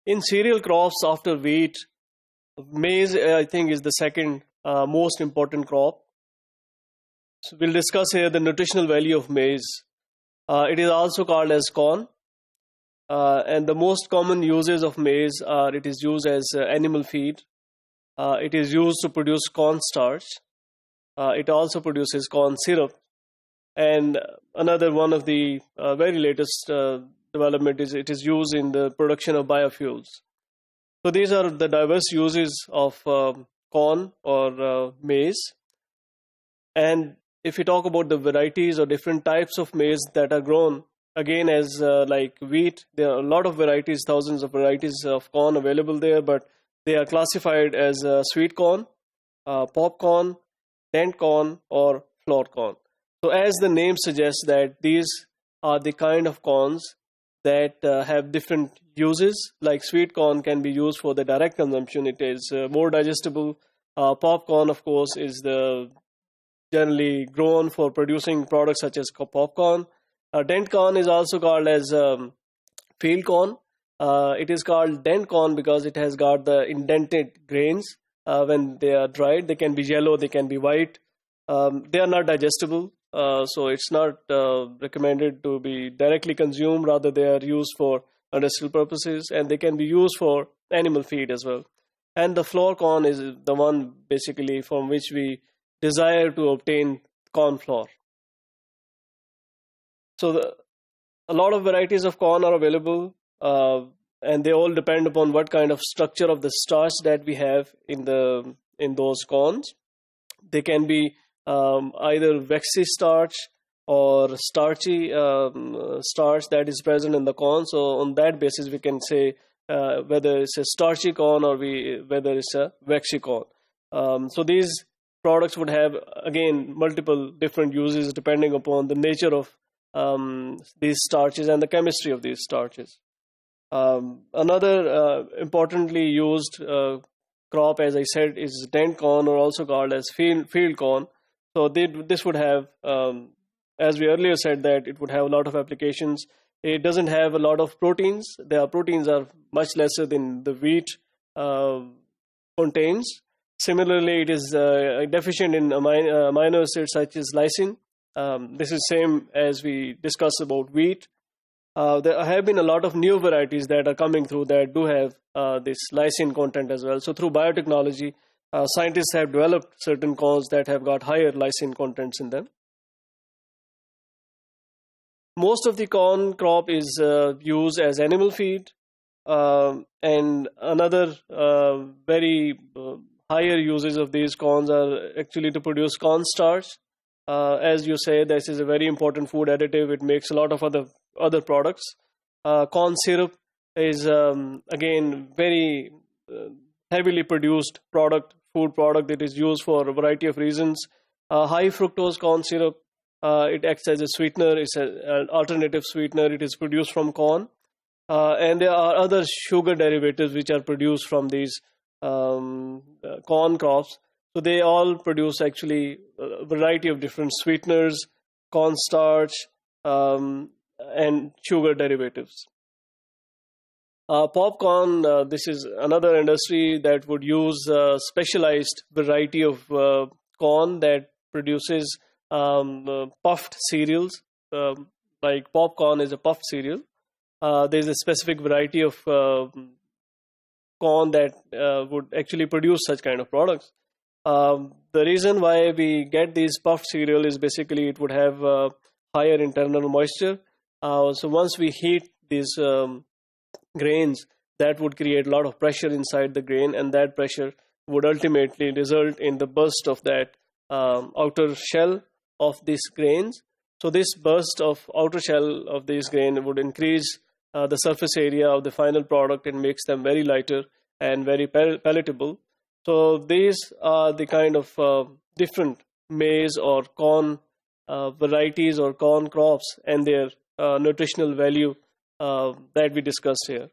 In cereal crops after wheat, maize, I think, is the second most important crop. So we'll discuss here the nutritional value of maize. It is also called as corn, and the most common uses of maize are it is used as animal feed. It is used to produce corn starch. It also produces corn syrup. And another one of the very latest development is it is used in the production of biofuels. So these are the diverse uses of corn or maize. And if you talk about the varieties or different types of maize that are grown, again, as like wheat, there are a lot of varieties, thousands of varieties of corn available there, but they are classified as sweet corn, popcorn, dent corn, or flour corn. So as the name suggests, that these are the kind of corns that have different uses. Like sweet corn can be used for the direct consumption. It is more digestible. Popcorn, of course, is the generally grown for producing products such as popcorn. Dent corn is also called as field corn. It is called dent corn because it has got the indented grains. When they are dried, they can be yellow, they can be white. They are not digestible, so it's not recommended to be directly consumed. Rather, they are used for industrial purposes, and they can be used for animal feed as well. And the flour corn is the one basically from which we desire to obtain corn flour. So a lot of varieties of corn are available, and they all depend upon what kind of structure of the starch that we have in those corns. They can be either waxy starch or starchy starch that is present in the corn. So on that basis, we can say whether it's a starchy corn or whether it's a waxy corn. So these products would have, again, multiple different uses depending upon the nature of these starches and the chemistry of these starches. Another importantly used crop, as I said, is dent corn, or also called as field corn. So this would have, as we earlier said, that it would have a lot of applications. It doesn't have a lot of proteins. Their proteins are much lesser than the wheat contains. Similarly, it is deficient in amino acids such as lysine. This is same as we discussed about wheat. There have been a lot of new varieties that are coming through that do have this lysine content as well. So through biotechnology, scientists have developed certain corns that have got higher lysine contents in them. Most of the corn crop is used as animal feed, and another very higher uses of these corns are actually to produce corn starch. As you say, this is a very important food additive. It makes a lot of other products. Corn syrup is again very heavily produced food product that is used for a variety of reasons. High fructose corn syrup, it acts as a sweetener. It's an alternative sweetener. It is produced from corn, and there are other sugar derivatives which are produced from these corn crops. So they all produce actually a variety of different sweeteners, corn starch, and sugar derivatives. Popcorn, this is another industry that would use a specialized variety of corn that produces puffed cereals. Like popcorn is a puffed cereal. There's a specific variety of corn that would actually produce such kind of products. The reason why we get these puffed cereal is basically it would have higher internal moisture. So once we heat these grains, that would create a lot of pressure inside the grain, and that pressure would ultimately result in the burst of that outer shell of these grains. So this burst of outer shell of these grain would increase the surface area of the final product and makes them very lighter and very palatable. So these are the kind of different maize or corn varieties or corn crops and their nutritional value that we discussed here.